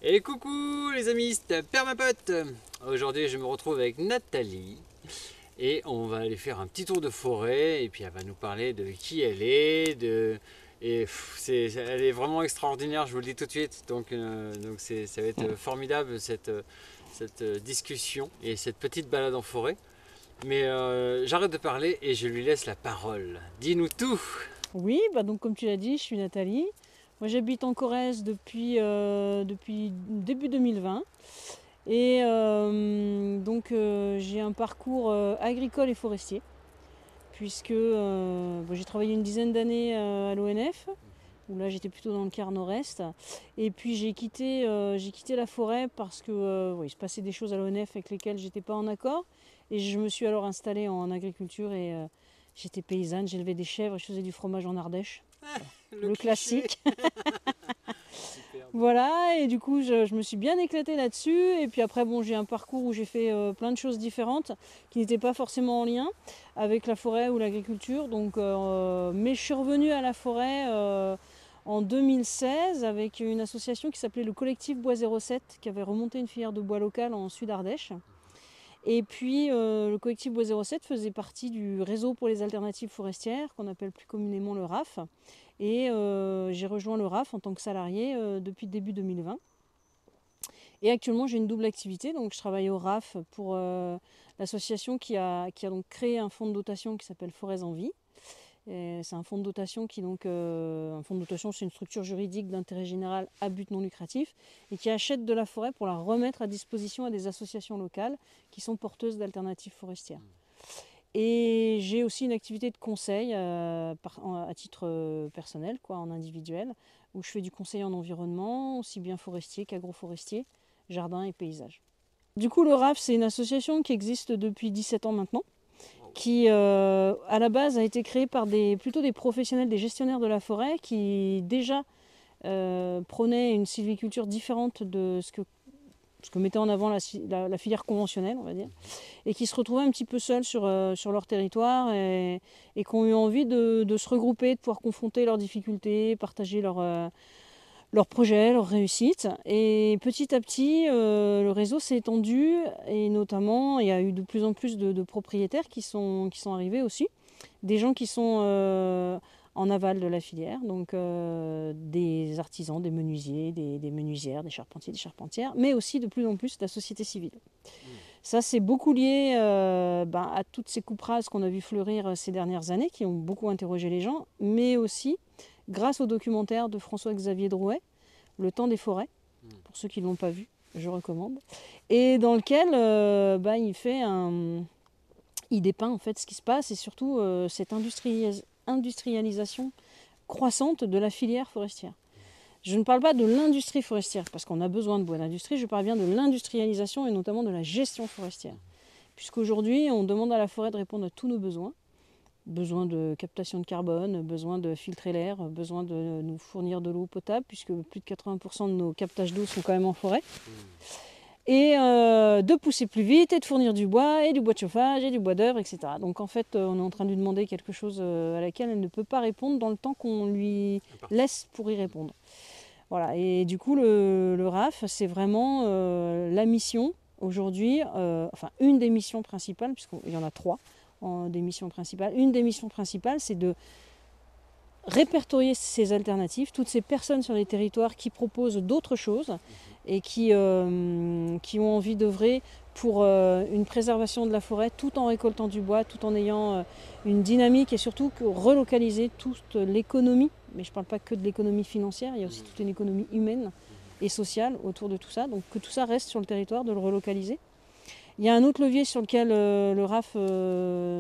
Et coucou les amis, c'est Permapote. Aujourd'hui je me retrouve avec Nathalie et on va aller faire un petit tour de forêt et puis elle va nous parler de qui elle est, elle est vraiment extraordinaire, je vous le dis tout de suite. Donc ça va être formidable cette discussion et cette petite balade en forêt. Mais j'arrête de parler et je lui laisse la parole. Dis-nous tout. Oui, donc comme tu l'as dit, je suis Nathalie. Moi j'habite en Corrèze depuis début 2020. Et j'ai un parcours agricole et forestier, puisque j'ai travaillé une dizaine d'années à l'ONF, où là j'étais plutôt dans le quart nord-est. Et puis j'ai quitté la forêt parce que il se passait des choses à l'ONF avec lesquelles j'étais pas en accord. Et je me suis alors installée en agriculture et j'étais paysanne, j'élevais des chèvres, je faisais du fromage en Ardèche. Le Le cliché. classique. Superbe. Voilà, et du coup, je me suis bien éclatée là-dessus. Et puis après, j'ai un parcours où j'ai fait plein de choses différentes qui n'étaient pas forcément en lien avec la forêt ou l'agriculture. Mais je suis revenue à la forêt en 2016 avec une association qui s'appelait le Collectif Bois 07, qui avait remonté une filière de bois local en Sud-Ardèche. Et puis, le collectif Bois 07 faisait partie du réseau pour les alternatives forestières, qu'on appelle plus communément le RAF. Et j'ai rejoint le RAF en tant que salarié depuis début 2020. Et actuellement, j'ai une double activité. Donc, je travaille au RAF pour l'association qui a donc créé un fonds de dotation qui s'appelle Forêts en Vie. C'est un fonds de dotation un fonds de dotation, c'est une structure juridique d'intérêt général à but non lucratif et qui achète de la forêt pour la remettre à disposition à des associations locales qui sont porteuses d'alternatives forestières. Et j'ai aussi une activité de conseil à titre personnel, en individuel, où je fais du conseil en environnement, aussi bien forestier qu'agroforestier, jardin et paysage. Du coup, le RAF, c'est une association qui existe depuis 17 ans maintenant, qui à la base a été créée par plutôt des professionnels, des gestionnaires de la forêt, qui déjà prônaient une sylviculture différente de ce que mettait en avant la filière conventionnelle, on va dire, et qui se retrouvaient un petit peu seuls sur leur territoire et qui ont eu envie de se regrouper, de pouvoir confronter leurs difficultés, partager leurs projets, leurs réussites. Et petit à petit, le réseau s'est étendu et notamment, il y a eu de plus en plus de propriétaires qui sont arrivés aussi. Des gens qui sont en aval de la filière, donc des artisans, des menuisiers, des menuisières, des charpentiers, des charpentières, mais aussi de plus en plus la société civile. Ça, c'est beaucoup lié à toutes ces coupes rases qu'on a vu fleurir ces dernières années, qui ont beaucoup interrogé les gens, mais aussi grâce au documentaire de François-Xavier Drouet, Le temps des forêts, pour ceux qui ne l'ont pas vu, je recommande, et dans lequel il dépeint en fait ce qui se passe et surtout cette industrialisation croissante de la filière forestière. Je ne parle pas de l'industrie forestière, parce qu'on a besoin de bois d'industrie, je parle bien de l'industrialisation et notamment de la gestion forestière. Puisqu'aujourd'hui, on demande à la forêt de répondre à tous nos besoins. Besoin de captation de carbone, besoin de filtrer l'air, besoin de nous fournir de l'eau potable, puisque plus de 80% de nos captages d'eau sont quand même en forêt. Et de pousser plus vite et de fournir du bois et du bois de chauffage et du bois d'œuvre, etc. Donc en fait, on est en train de lui demander quelque chose à laquelle elle ne peut pas répondre dans le temps qu'on lui laisse pour y répondre. Voilà, et du coup, le RAF, c'est vraiment la mission aujourd'hui, une des missions principales, puisqu'il y en a trois des missions principales. Une des missions principales, c'est de répertorier ces alternatives, toutes ces personnes sur les territoires qui proposent d'autres choses et qui ont envie d'œuvrer pour une préservation de la forêt tout en récoltant du bois, tout en ayant une dynamique et surtout relocaliser toute l'économie. Mais je ne parle pas que de l'économie financière, il y a aussi toute une économie humaine et sociale autour de tout ça. Donc que tout ça reste sur le territoire, de le relocaliser. Il y a un autre levier sur lequel le RAF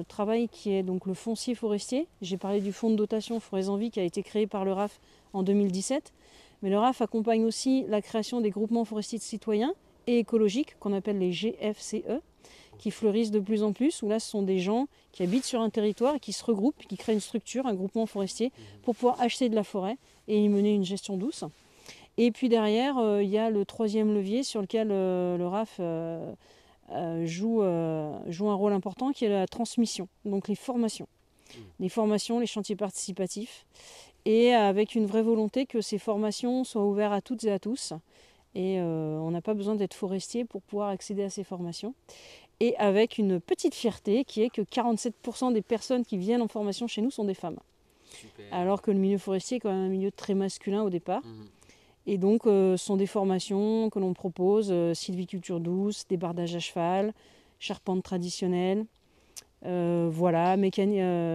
travaille qui est donc le foncier forestier. J'ai parlé du fonds de dotation Forêts en Vie qui a été créé par le RAF en 2017. Mais le RAF accompagne aussi la création des groupements forestiers citoyens et écologiques qu'on appelle les GFCE qui fleurissent de plus en plus, où là ce sont des gens qui habitent sur un territoire et qui se regroupent, qui créent une structure, un groupement forestier pour pouvoir acheter de la forêt et y mener une gestion douce. Et puis derrière, il y a le troisième levier sur lequel le RAF joue un rôle important qui est la transmission, donc les formations. Les formations, les chantiers participatifs, et avec une vraie volonté que ces formations soient ouvertes à toutes et à tous, Et on n'a pas besoin d'être forestier pour pouvoir accéder à ces formations. Et avec une petite fierté qui est que 47% des personnes qui viennent en formation chez nous sont des femmes. Super. Alors que le milieu forestier est quand même un milieu très masculin au départ. Mhm. Et donc, ce sont des formations que l'on propose, sylviculture douce, débardage à cheval, charpente traditionnelle, voilà,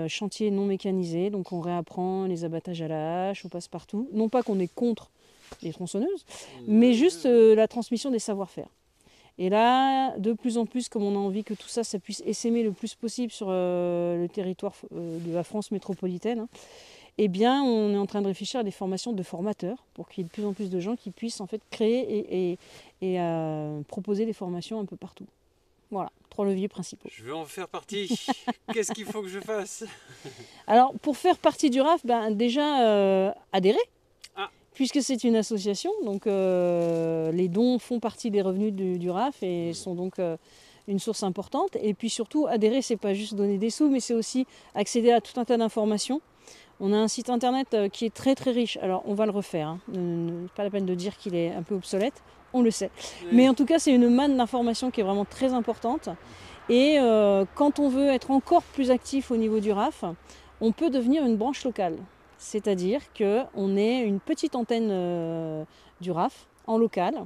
chantier non mécanisé. Donc, on réapprend les abattages à la hache, on passe partout. Non pas qu'on est contre les tronçonneuses, mais juste la transmission des savoir-faire. Et là, de plus en plus, comme on a envie que tout ça, ça puisse essaimer le plus possible sur le territoire de la France métropolitaine, hein, eh bien, on est en train de réfléchir à des formations de formateurs pour qu'il y ait de plus en plus de gens qui puissent en fait créer et proposer des formations un peu partout. Voilà, 3 leviers principaux. Je veux en faire partie. Qu'est-ce qu'il faut que je fasse? Alors, pour faire partie du RAF, déjà adhérer, Ah. puisque c'est une association. Donc, les dons font partie des revenus du RAF et sont donc une source importante. Et puis surtout, adhérer, c'est pas juste donner des sous, mais c'est aussi accéder à tout un tas d'informations. On a un site internet qui est très très riche. Alors on va le refaire, hein. Pas la peine de dire qu'il est un peu obsolète, on le sait. Oui. Mais en tout cas c'est une manne d'informations qui est vraiment très importante. Et quand on veut être encore plus actif au niveau du RAF, on peut devenir une branche locale. C'est-à-dire qu'on est une petite antenne du RAF en local.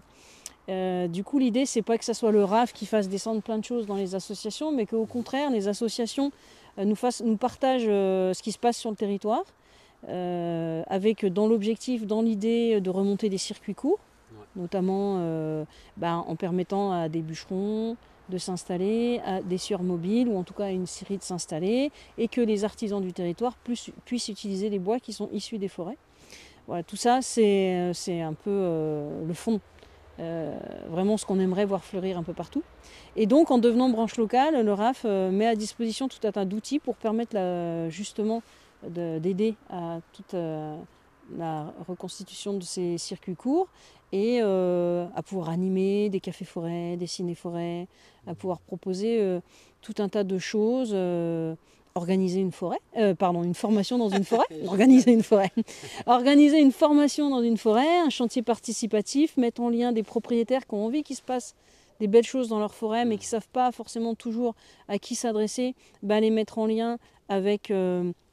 Du coup l'idée c'est pas que ce soit le RAF qui fasse descendre plein de choses dans les associations, mais qu'au contraire les associations nous partagent ce qui se passe sur le territoire, avec dans l'objectif, dans l'idée de remonter des circuits courts, notamment en permettant à des bûcherons de s'installer, à des scieurs mobiles ou en tout cas à une scierie de s'installer, et que les artisans du territoire puissent utiliser les bois qui sont issus des forêts. Voilà, tout ça c'est un peu le fond. Vraiment ce qu'on aimerait voir fleurir un peu partout. Et donc en devenant branche locale, le RAF met à disposition tout un tas d'outils pour permettre justement d'aider à toute la reconstitution de ces circuits courts et à pouvoir animer des cafés-forêts, des ciné-forêts, à pouvoir proposer tout un tas de choses. Organiser une formation dans une forêt, organiser une formation dans une forêt, un chantier participatif, mettre en lien des propriétaires qui ont envie qu'il se passe des belles choses dans leur forêt, mais qui ne savent pas forcément toujours à qui s'adresser, les mettre en lien avec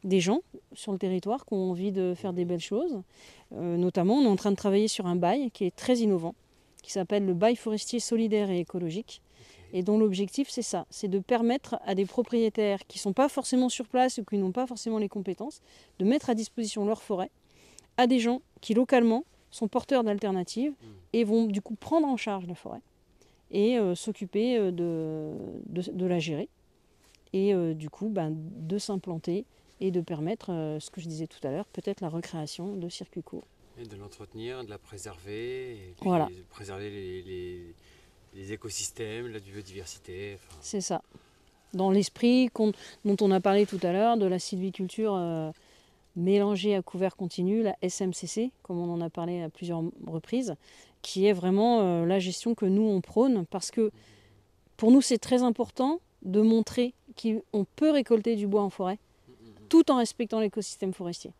des gens sur le territoire qui ont envie de faire des belles choses. Notamment, on est en train de travailler sur un bail qui est très innovant, qui s'appelle le bail forestier solidaire et écologique. Et dont l'objectif c'est ça, c'est de permettre à des propriétaires qui ne sont pas forcément sur place ou qui n'ont pas forcément les compétences, de mettre à disposition leur forêt à des gens qui localement sont porteurs d'alternatives et vont du coup prendre en charge la forêt et s'occuper de la gérer et du coup de s'implanter et de permettre, ce que je disais tout à l'heure, peut-être la recréation de circuits courts. Et de l'entretenir, de la préserver, et puis voilà. de préserver les écosystèmes, la biodiversité. Enfin... C'est ça. Dans l'esprit dont on a parlé tout à l'heure, de la sylviculture mélangée à couvert continu, la SMCC, comme on en a parlé à plusieurs reprises, qui est vraiment la gestion que nous on prône, parce que pour nous c'est très important de montrer qu'on peut récolter du bois en forêt, tout en respectant l'écosystème forestier.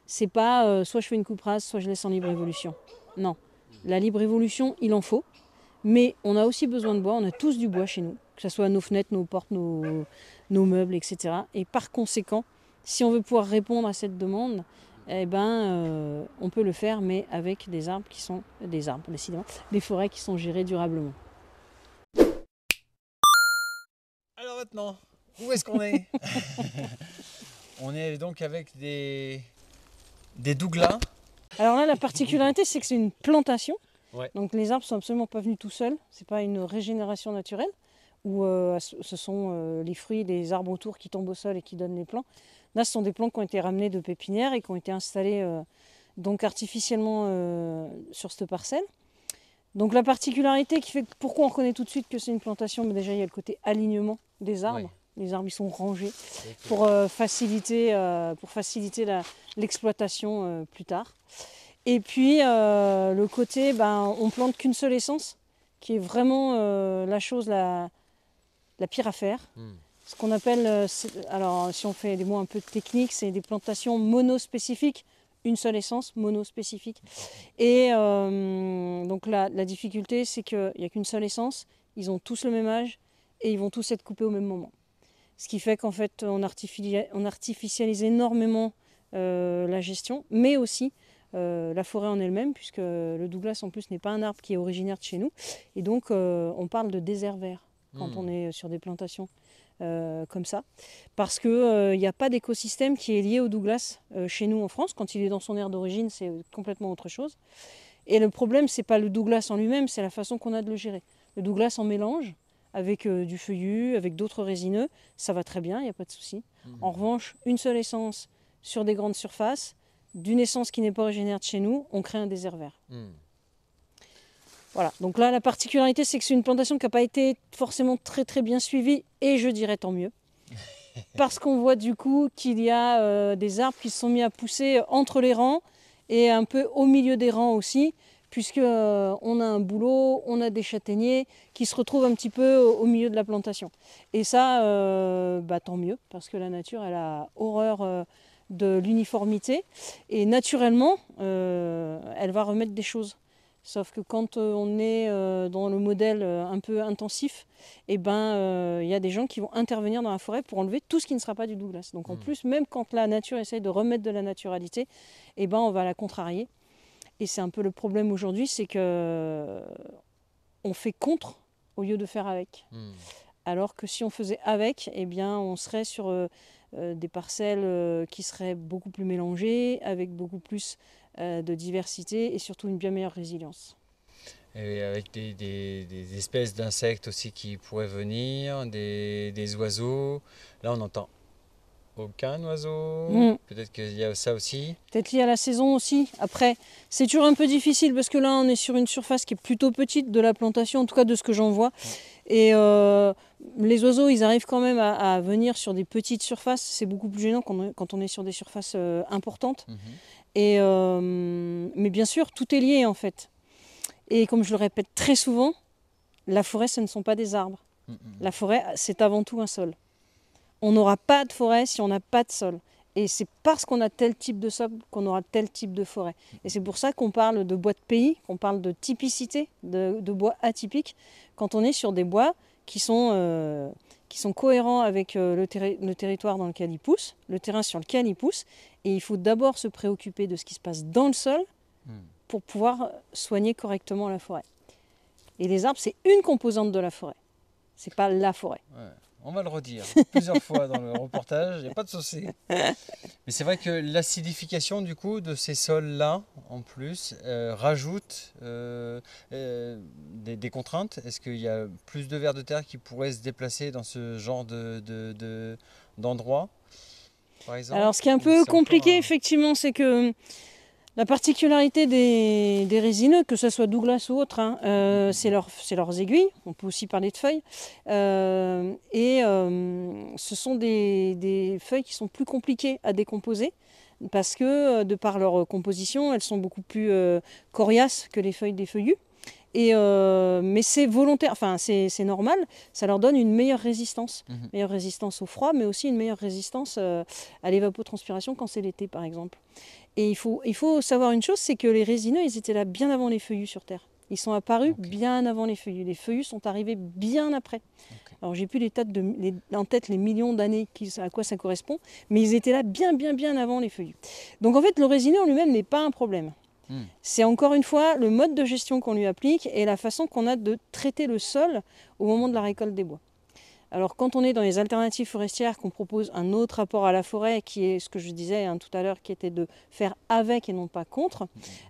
C'est pas soit je fais une coupe rase, soit je laisse en libre évolution. Non, la libre évolution, il en faut. Mais on a aussi besoin de bois, on a tous du bois chez nous, que ce soit nos fenêtres, nos portes, nos meubles, etc. Et par conséquent, si on veut pouvoir répondre à cette demande, on peut le faire, mais avec des arbres qui sont décidément, des forêts qui sont gérées durablement. Alors maintenant, où est-ce qu'on est? On est donc avec des douglas. Alors là, la particularité, c'est que c'est une plantation. Ouais. Donc les arbres sont absolument pas venus tout seuls, c'est pas une régénération naturelle où ce sont les fruits des arbres autour qui tombent au sol et qui donnent les plants. Là, ce sont des plants qui ont été ramenés de pépinières et qui ont été installés donc artificiellement sur cette parcelle. Donc la particularité qui fait pourquoi on reconnaît tout de suite que c'est une plantation, mais déjà il y a le côté alignement des arbres. Ouais. Les arbres ils sont rangés pour faciliter l'exploitation plus tard. Et puis le côté, on plante qu'une seule essence, qui est vraiment la chose la pire à faire. Ce qu'on appelle, alors si on fait des mots un peu techniques, c'est des plantations monospécifiques, une seule essence, monospécifique. Et donc la difficulté, c'est qu'il n'y a qu'une seule essence, ils ont tous le même âge et ils vont tous être coupés au même moment. Ce qui fait qu'en fait, on artificialise énormément la gestion, mais aussi la forêt en elle-même, puisque le Douglas en plus n'est pas un arbre qui est originaire de chez nous. Et donc on parle de désert vert quand on est sur des plantations comme ça. Parce qu'il n'y a pas d'écosystème qui est lié au Douglas chez nous en France. Quand il est dans son aire d'origine, c'est complètement autre chose. Et le problème, c'est pas le Douglas en lui-même, c'est la façon qu'on a de le gérer. Le Douglas en mélange avec du feuillu, avec d'autres résineux, ça va très bien, il n'y a pas de souci. En revanche, une seule essence sur des grandes surfaces, d'une essence qui n'est pas originaire de chez nous, on crée un désert vert. Voilà, donc là, la particularité, c'est que c'est une plantation qui n'a pas été forcément très très bien suivie, et je dirais tant mieux. Parce qu'on voit du coup qu'il y a des arbres qui se sont mis à pousser entre les rangs, et un peu au milieu des rangs aussi, puisqu'on a un bouleau, on a des châtaigniers qui se retrouvent un petit peu au milieu de la plantation. Et ça, tant mieux, parce que la nature, elle a horreur de l'uniformité, et naturellement, elle va remettre des choses. Sauf que quand on est dans le modèle un peu intensif, il y a des gens qui vont intervenir dans la forêt pour enlever tout ce qui ne sera pas du Douglas. Donc en plus, même quand la nature essaye de remettre de la naturalité, on va la contrarier. Et c'est un peu le problème aujourd'hui, c'est que on fait contre au lieu de faire avec. Alors que si on faisait avec, on serait sur des parcelles qui seraient beaucoup plus mélangées, avec beaucoup plus de diversité et surtout une bien meilleure résilience. Et avec des espèces d'insectes aussi qui pourraient venir, des oiseaux. Là, on n'entend aucun oiseau. Peut-être qu'il y a ça aussi. Peut-être lié à la saison aussi. Après, c'est toujours un peu difficile parce que là, on est sur une surface qui est plutôt petite de la plantation, en tout cas de ce que j'en vois. Et les oiseaux, ils arrivent quand même à venir sur des petites surfaces. C'est beaucoup plus gênant quand on est sur des surfaces importantes. Mais bien sûr, tout est lié en fait. Et comme je le répète très souvent, la forêt, ce ne sont pas des arbres. La forêt, c'est avant tout un sol. On n'aura pas de forêt si on n'a pas de sol. Et c'est parce qu'on a tel type de sol qu'on aura tel type de forêt. Et c'est pour ça qu'on parle de bois de pays, qu'on parle de typicité, de bois atypiques, quand on est sur des bois qui sont cohérents avec le territoire dans lequel ils poussent, le terrain sur lequel ils poussent. Et il faut d'abord se préoccuper de ce qui se passe dans le sol pour pouvoir soigner correctement la forêt. Et les arbres, c'est une composante de la forêt. C'est pas la forêt. Ouais. On va le redire plusieurs fois dans le reportage, il n'y a pas de souci. Mais c'est vrai que l'acidification du coup de ces sols-là, en plus, rajoute des contraintes. Est-ce qu'il y a plus de vers de terre qui pourraient se déplacer dans ce genre d'endroit, par exemple? Alors ce qui est un peu compliqué, effectivement, c'est que la particularité des résineux, que ce soit Douglas ou autre, c'est leurs aiguilles. On peut aussi parler de feuilles. Ce sont des feuilles qui sont plus compliquées à décomposer parce que, de par leur composition, elles sont beaucoup plus coriaces que les feuilles des feuillus. Mais c'est volontaire, enfin c'est normal, ça leur donne une meilleure résistance au froid, mais aussi une meilleure résistance à l'évapotranspiration quand c'est l'été par exemple. Et il faut savoir une chose, c'est que les résineux, ils étaient là bien avant les feuillus sur Terre. Ils sont apparus bien avant les feuillus. Les feuillus sont arrivés bien après. Alors j'ai plus en tête les millions d'années à quoi ça correspond, mais ils étaient là bien avant les feuillus. Donc en fait, le résineux en lui-même n'est pas un problème. C'est encore une fois le mode de gestion qu'on lui applique et la façon qu'on a de traiter le sol au moment de la récolte des bois. Alors quand on est dans les alternatives forestières, qu'on propose un autre rapport à la forêt, qui est ce que je disais tout à l'heure, qui était de faire avec et non pas contre,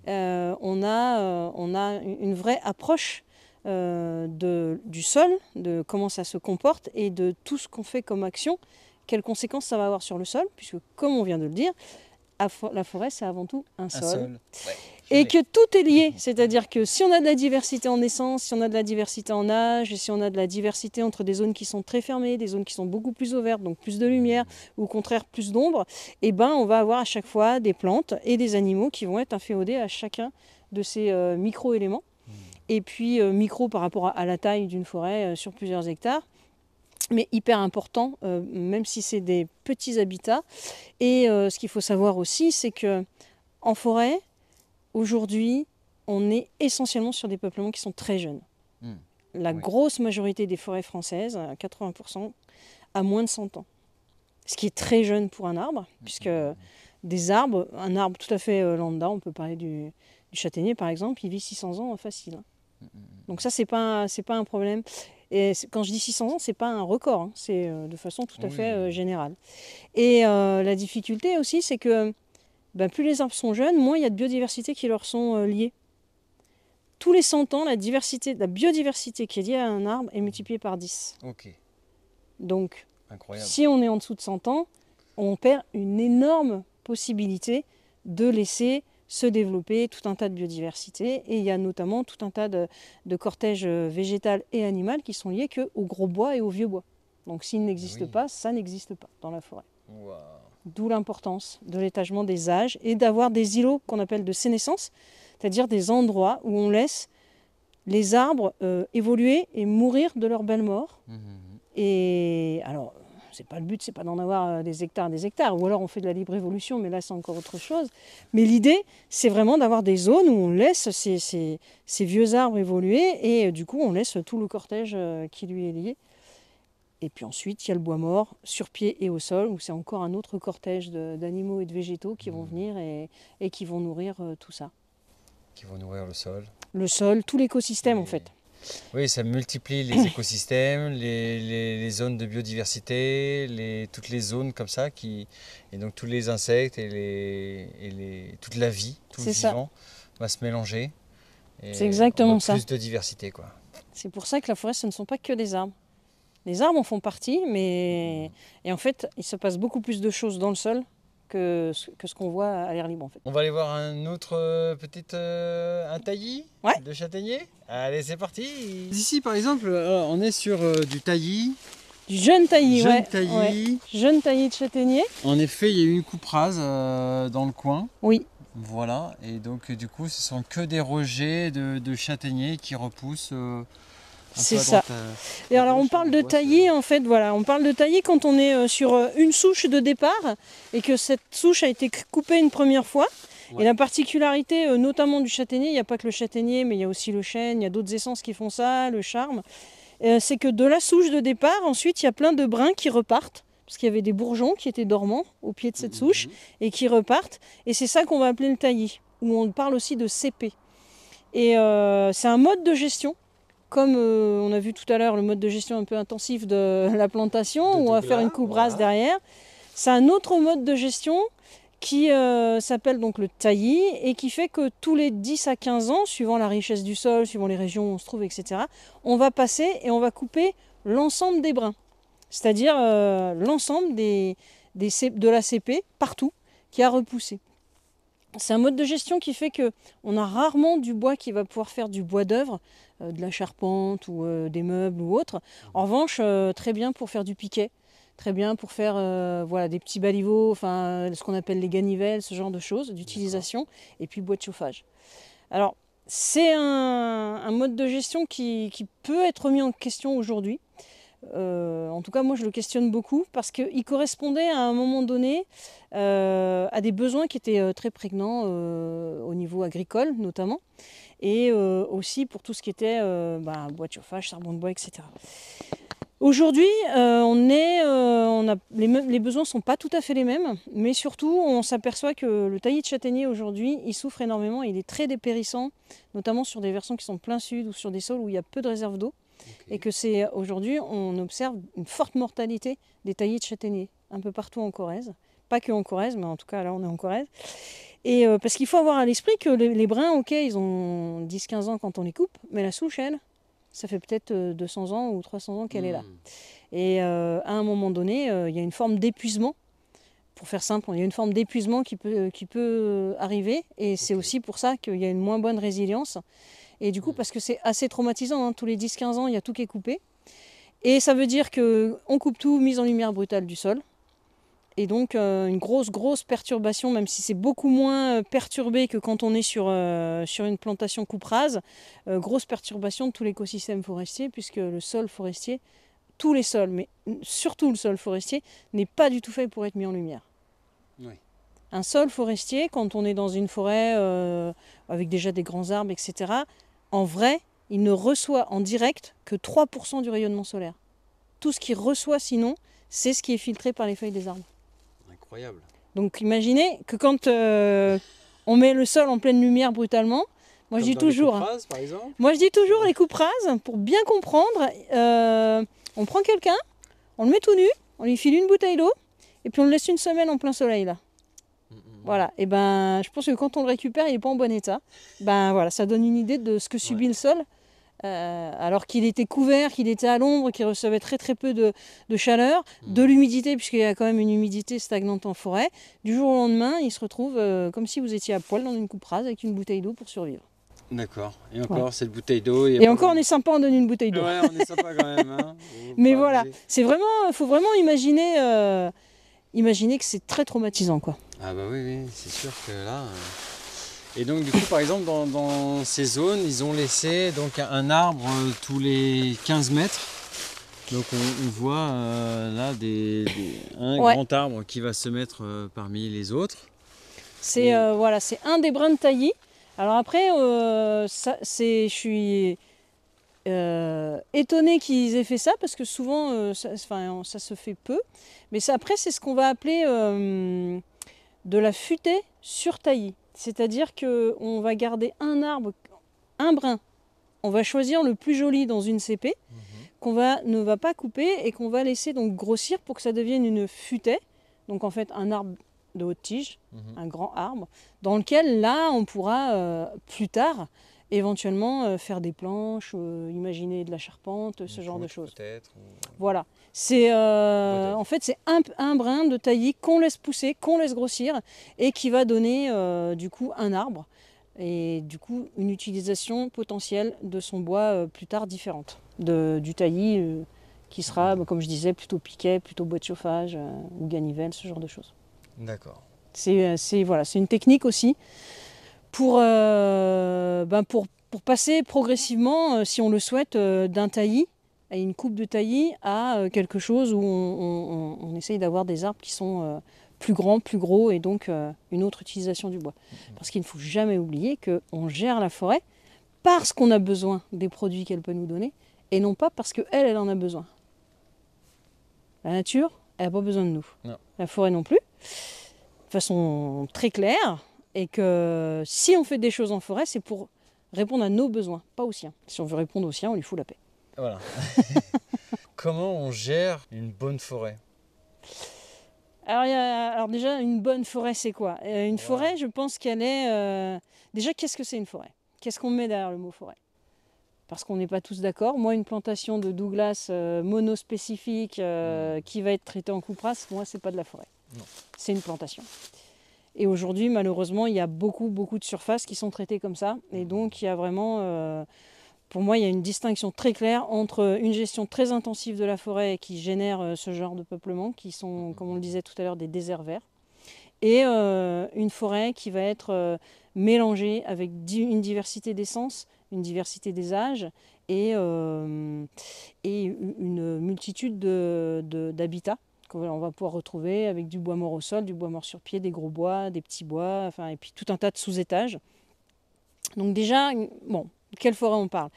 on a une vraie approche du sol, de comment ça se comporte et de tout ce qu'on fait comme action, quelles conséquences ça va avoir sur le sol, puisque comme on vient de le dire, la forêt c'est avant tout un sol. Ouais. Et que tout est lié, c'est-à-dire que si on a de la diversité en essence, si on a de la diversité en âge, et si on a de la diversité entre des zones qui sont très fermées, des zones qui sont beaucoup plus ouvertes, donc plus de lumière, ou au contraire plus d'ombre, on va avoir à chaque fois des plantes et des animaux qui vont être inféodés à chacun de ces micro-éléments. Et puis micro par rapport à la taille d'une forêt sur plusieurs hectares, mais hyper important, même si c'est des petits habitats. Et ce qu'il faut savoir aussi, c'est que en forêt, aujourd'hui, on est essentiellement sur des peuplements qui sont très jeunes. Hmm. La Oui. grosse majorité des forêts françaises, à 80%, a moins de 100 ans. Ce qui est très jeune pour un arbre, puisque des arbres, un arbre tout à fait lambda, on peut parler du châtaignier par exemple, il vit 600 ans facile. Donc ça, c'est pas un problème. Et quand je dis 600 ans, c'est pas un record, hein, c'est de façon tout à fait générale. Et la difficulté aussi, c'est que plus les arbres sont jeunes, moins il y a de biodiversité qui leur sont liées. Tous les 100 ans, la biodiversité qui est liée à un arbre est multipliée par 10. Ok, Donc, incroyable. si on est en dessous de 100 ans, on perd une énorme possibilité de laisser se développer tout un tas de biodiversité. Et il y a notamment tout un tas de cortèges végétal et animal qui sont liés qu'au gros bois et au vieux bois. Donc s'il n'existe pas, ça n'existe pas dans la forêt. Wow. D'où l'importance de l'étagement des âges et d'avoir des îlots qu'on appelle de sénescence, c'est-à-dire des endroits où on laisse les arbres évoluer et mourir de leur belle mort. Et alors, c'est pas le but, c'est pas d'en avoir des hectares, ou alors on fait de la libre évolution, mais là c'est encore autre chose. Mais l'idée, c'est vraiment d'avoir des zones où on laisse ces vieux arbres évoluer et du coup on laisse tout le cortège qui lui est lié. Et puis ensuite, il y a le bois mort, sur pied et au sol, où c'est encore un autre cortège d'animaux et de végétaux qui vont venir et qui vont nourrir tout ça. Qui vont nourrir le sol. Le sol, tout l'écosystème en fait. Oui, ça multiplie les écosystèmes, les zones de biodiversité, toutes les zones comme ça, et donc tous les insectes et toute la vie, tout le vivant va se mélanger. C'est exactement ça. Plus de diversité, quoi. C'est pour ça que la forêt, ce ne sont pas que des arbres. Les arbres en font partie, et en fait, il se passe beaucoup plus de choses dans le sol que ce qu'on voit à l'air libre en fait. On va aller voir un autre un taillis de châtaignier. Allez, c'est parti. Ici par exemple, on est sur du taillis. Du jeune taillis, jeune taillis. Jeune taillis de châtaignier. En effet, il y a eu une coupe rase dans le coin. Oui. Voilà, et donc du coup, ce sont que des rejets de châtaigniers qui repoussent. C'est ça. Et alors on parle de taillis en fait, voilà, on parle de taillis quand on est sur une souche de départ et que cette souche a été coupée une première fois. Et la particularité notamment du châtaignier, il n'y a pas que le châtaignier, mais il y a aussi le chêne, il y a d'autres essences qui font ça, le charme, c'est que de la souche de départ, ensuite il y a plein de brins qui repartent, parce qu'il y avait des bourgeons qui étaient dormants au pied de cette souche et qui repartent. Et c'est ça qu'on va appeler le taillis, où on parle aussi de cépé. Et c'est un mode de gestion. Comme on a vu tout à l'heure le mode de gestion un peu intensif de la plantation, où on va faire une coupe rase derrière. C'est un autre mode de gestion qui s'appelle donc le taillis et qui fait que tous les 10 à 15 ans, suivant la richesse du sol, suivant les régions où on se trouve, etc., on va passer et on va couper l'ensemble des brins. C'est-à-dire l'ensemble de la cépée, partout, qui a repoussé. C'est un mode de gestion qui fait qu'on a rarement du bois qui va pouvoir faire du bois d'œuvre, de la charpente ou des meubles ou autre. En revanche, très bien pour faire du piquet, très bien pour faire voilà, des petits baliveaux, enfin, ce qu'on appelle les ganivelles, ce genre de choses, d'utilisation, et puis bois de chauffage. Alors, c'est un mode de gestion qui peut être mis en question aujourd'hui. En tout cas, moi, je le questionne beaucoup parce qu'il correspondait à un moment donné à des besoins qui étaient très prégnants au niveau agricole, notamment, et aussi pour tout ce qui était bois de chauffage, charbon de bois, etc. Aujourd'hui, les besoins ne sont pas tout à fait les mêmes, mais surtout, on s'aperçoit que le taillis de châtaignier, aujourd'hui, il souffre énormément, il est très dépérissant, notamment sur des versants qui sont plein sud ou sur des sols où il y a peu de réserves d'eau. Et que c'est aujourd'hui, on observe une forte mortalité des taillis de châtaigniers, un peu partout en Corrèze. Pas que en Corrèze, mais en tout cas là on est en Corrèze. Et parce qu'il faut avoir à l'esprit que les brins, ok, ils ont 10-15 ans quand on les coupe, mais la souche, elle, ça fait peut-être 200 ans ou 300 ans qu'elle est là. Et à un moment donné, il y a une forme d'épuisement. Pour faire simple, il y a une forme d'épuisement qui peut arriver. Et c'est aussi pour ça qu'il y a une moins bonne résilience. Et du coup, parce que c'est assez traumatisant, hein, tous les 10-15 ans, il y a tout qui est coupé. Et ça veut dire qu'on coupe tout, mise en lumière brutale du sol. Et donc, une grosse perturbation, même si c'est beaucoup moins perturbé que quand on est sur une plantation coupe rase. Grosse perturbation de tout l'écosystème forestier, puisque le sol forestier, tous les sols, mais surtout le sol forestier, n'est pas du tout fait pour être mis en lumière. Oui. Un sol forestier, quand on est dans une forêt avec déjà des grands arbres, etc., en vrai, il ne reçoit en direct que 3% du rayonnement solaire. Tout ce qu'il reçoit sinon, c'est ce qui est filtré par les feuilles des arbres. Incroyable. Donc imaginez que quand on met le sol en pleine lumière brutalement, moi je dis toujours, les par exemple. moi je dis toujours les coupes rases, pour bien comprendre, on prend quelqu'un, on le met tout nu, on lui file une bouteille d'eau, et puis on le laisse une semaine en plein soleil là. Voilà, et ben je pense que quand on le récupère, il n'est pas en bon état. Ben voilà, ça donne une idée de ce que subit le sol. Alors qu'il était couvert, qu'il était à l'ombre, qu'il recevait très très peu de chaleur, de l'humidité, puisqu'il y a quand même une humidité stagnante en forêt. Du jour au lendemain, il se retrouve comme si vous étiez à poil dans une coupe rase avec une bouteille d'eau pour survivre. D'accord. Et encore cette bouteille d'eau. Et encore, on est sympa en donner une bouteille d'eau. Ouais, on est sympa quand même. Hein. Mais voilà, c'est vraiment, il faut vraiment imaginer, imaginer que c'est très traumatisant, quoi. Ah bah oui, c'est sûr que là. Et donc du coup, par exemple, dans ces zones, ils ont laissé donc un arbre tous les 15 mètres. Donc on voit là un grand arbre qui va se mettre parmi les autres. C'est voilà, c'est un des brins de taillis. Alors après, je suis étonnée qu'ils aient fait ça parce que souvent, ça se fait peu. Mais après, c'est ce qu'on va appeler de la futaie sur taillis. C'est-à-dire qu'on va garder un arbre, un brin. On va choisir le plus joli dans une CP qu'on ne va pas couper et qu'on va laisser donc grossir pour que ça devienne une futaie. Donc en fait un arbre de haute tige, un grand arbre, dans lequel là on pourra plus tard éventuellement faire des planches, imaginer de la charpente, ce genre de choses. Voilà. C'est en fait c'est un brin de taillis qu'on laisse pousser, qu'on laisse grossir et qui va donner du coup un arbre et du coup une utilisation potentielle de son bois plus tard différente du taillis qui sera comme je disais plutôt piquet, plutôt bois de chauffage ou ganivelle, ce genre de choses. D'accord. C'est une technique aussi pour passer progressivement, si on le souhaite, d'un taillis à une coupe de taillis à quelque chose où on essaye d'avoir des arbres qui sont plus grands, plus gros et donc une autre utilisation du bois. Parce qu'il ne faut jamais oublier qu'on gère la forêt parce qu'on a besoin des produits qu'elle peut nous donner et non pas parce qu'elle en a besoin. La nature, elle n'a pas besoin de nous. Non. La forêt non plus. De façon très claire. Et que si on fait des choses en forêt, c'est pour répondre à nos besoins, pas aux siens. Si on veut répondre aux siens, on lui fout la paix. Voilà. Comment on gère une bonne forêt ? Alors déjà, une bonne forêt, c'est quoi ? Une forêt, je pense qu'elle est... Déjà, qu'est-ce que c'est une forêt ? Qu'est-ce qu'on met derrière le mot forêt ? Parce qu'on n'est pas tous d'accord. Moi, une plantation de Douglas monospécifique qui va être traitée en coupe rase, moi, c'est pas de la forêt. Non. C'est une plantation. Et aujourd'hui, malheureusement, il y a beaucoup de surfaces qui sont traitées comme ça. Et donc, il y a vraiment, pour moi, il y a une distinction très claire entre une gestion très intensive de la forêt qui génère ce genre de peuplement, qui sont, comme on le disait tout à l'heure, des déserts verts, et une forêt qui va être mélangée avec une diversité d'essences, une diversité des âges et une multitude d'habitats. On va pouvoir retrouver avec du bois mort au sol, du bois mort sur pied, des gros bois, des petits bois, et puis tout un tas de sous-étages. Donc déjà, bon, de quelle forêt on parle ?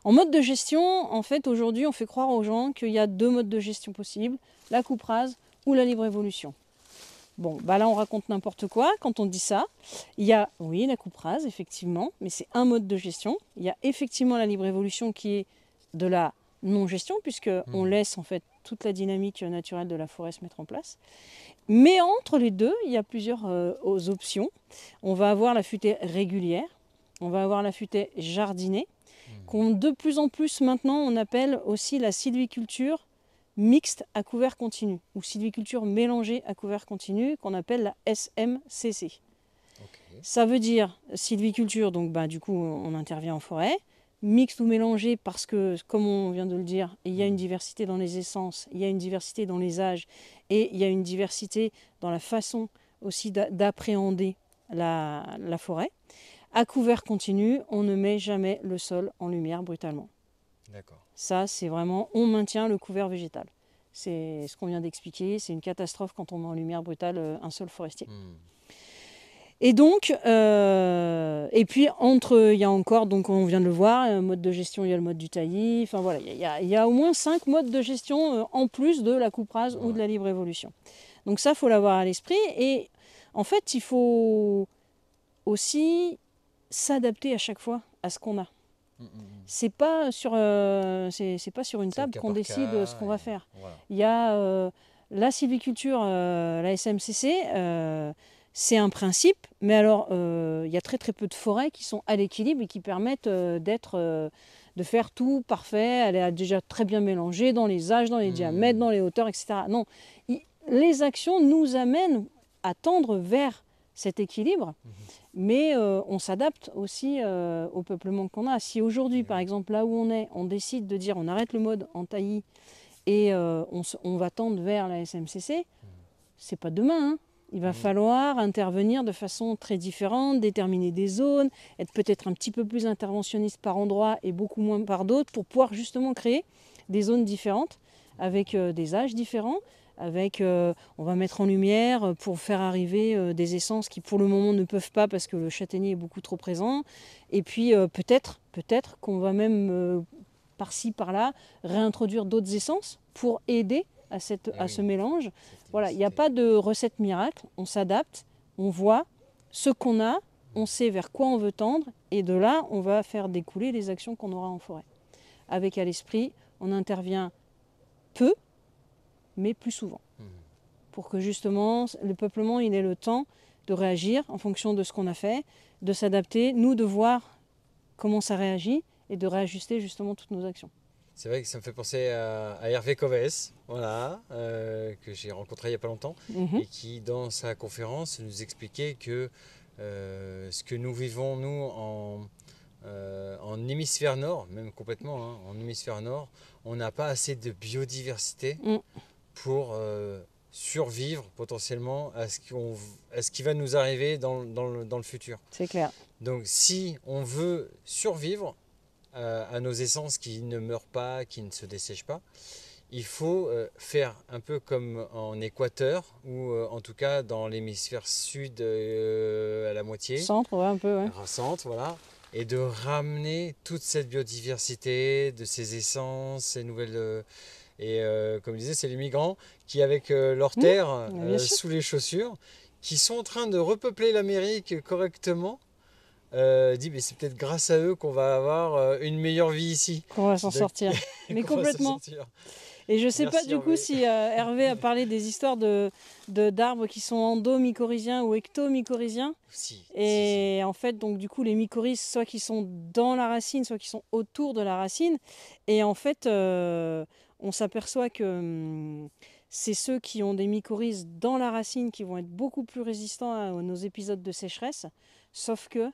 En mode de gestion, en fait, aujourd'hui, on fait croire aux gens qu'il y a 2 modes de gestion possibles, la coupe rase ou la libre évolution. Bon, là, on raconte n'importe quoi quand on dit ça. Il y a, oui, la coupe rase, effectivement, mais c'est un mode de gestion. Il y a effectivement la libre évolution qui est de la non-gestion, puisqu'on laisse en fait toute la dynamique naturelle de la forêt se mettre en place. Mais entre les deux, il y a plusieurs options. On va avoir la futaie régulière, on va avoir la futaie jardinée, qu'on de plus en plus maintenant on appelle aussi la sylviculture mixte à couvert continu, ou sylviculture mélangée à couvert continu, qu'on appelle la SMCC. Okay. Ça veut dire sylviculture, donc du coup on intervient en forêt, mixte ou mélangé parce que, comme on vient de le dire, il y a une diversité dans les essences, il y a une diversité dans les âges et il y a une diversité dans la façon aussi d'appréhender la forêt. À couvert continu, on ne met jamais le sol en lumière brutalement. D'accord. Ça, c'est vraiment, on maintient le couvert végétal. C'est ce qu'on vient d'expliquer, c'est une catastrophe quand on met en lumière brutale un sol forestier. Et donc, et puis il y a encore, donc on vient de le voir, un mode de gestion, il y a le mode du taillis. Enfin voilà, il y a au moins 5 modes de gestion en plus de la coupe rase ou de la libre évolution. Donc ça, il faut l'avoir à l'esprit. Et en fait, il faut aussi s'adapter à chaque fois à ce qu'on a. C'est pas sur une table qu'on décide ce qu'on va faire. Voilà. Il y a la sylviculture, la SMCC, c'est un principe, mais alors il y a très très peu de forêts qui sont à l'équilibre et qui permettent de faire tout parfait. Elle est déjà très bien mélangée dans les âges, dans les diamètres, dans les hauteurs, etc. Non, les actions nous amènent à tendre vers cet équilibre. Mais on s'adapte aussi au peuplement qu'on a. Si aujourd'hui, par exemple, là où on est, on décide de dire on arrête le mode en taillis et on va tendre vers la SMCC, c'est pas demain. Hein. Il va falloir intervenir de façon très différente, déterminer des zones, être peut-être un petit peu plus interventionniste par endroit et beaucoup moins par d'autres pour pouvoir justement créer des zones différentes avec des âges différents. Avec, on va mettre en lumière pour faire arriver des essences qui pour le moment ne peuvent pas parce que le châtaignier est beaucoup trop présent. Et puis peut-être qu'on va même par-ci par-là réintroduire d'autres essences pour aider à ce mélange. Voilà, il n'y a pas de recette miracle, on s'adapte, on voit ce qu'on a, on sait vers quoi on veut tendre et de là on va faire découler les actions qu'on aura en forêt. Avec à l'esprit, on intervient peu, mais plus souvent. Pour que justement le peuplement il ait le temps de réagir en fonction de ce qu'on a fait, de s'adapter, nous de voir comment ça réagit et de réajuster justement toutes nos actions. C'est vrai que ça me fait penser à Hervé Covès, voilà, que j'ai rencontré il n'y a pas longtemps, et qui dans sa conférence nous expliquait que ce que nous vivons nous en hémisphère nord, même complètement, hein, en hémisphère nord, on n'a pas assez de biodiversité pour survivre potentiellement à ce qui va nous arriver dans le futur. C'est clair. Donc si on veut survivre à nos essences qui ne meurent pas, qui ne se dessèchent pas, il faut faire un peu comme en Équateur ou en tout cas dans l'hémisphère sud à la moitié. Centre, ouais, un peu, ouais. Centre, voilà. Et de ramener toute cette biodiversité, de ces essences, ces nouvelles... comme je disais, c'est les migrants qui, avec leur terre sous les chaussures, qui sont en train de repeupler l'Amérique correctement, dit mais c'est peut-être grâce à eux qu'on va avoir une meilleure vie ici. Qu'on va s'en sortir. Mais complètement. Et je ne sais pas du coup si Hervé a parlé des histoires d'arbres qui sont endo-mycorhiziens ou ecto-mycorhiziens. Et en fait, donc du coup, les mycorhizes, soit qui sont dans la racine, soit qui sont autour de la racine. Et en fait, on s'aperçoit que c'est ceux qui ont des mycorhizes dans la racine qui vont être beaucoup plus résistants à nos épisodes de sécheresse. Sauf que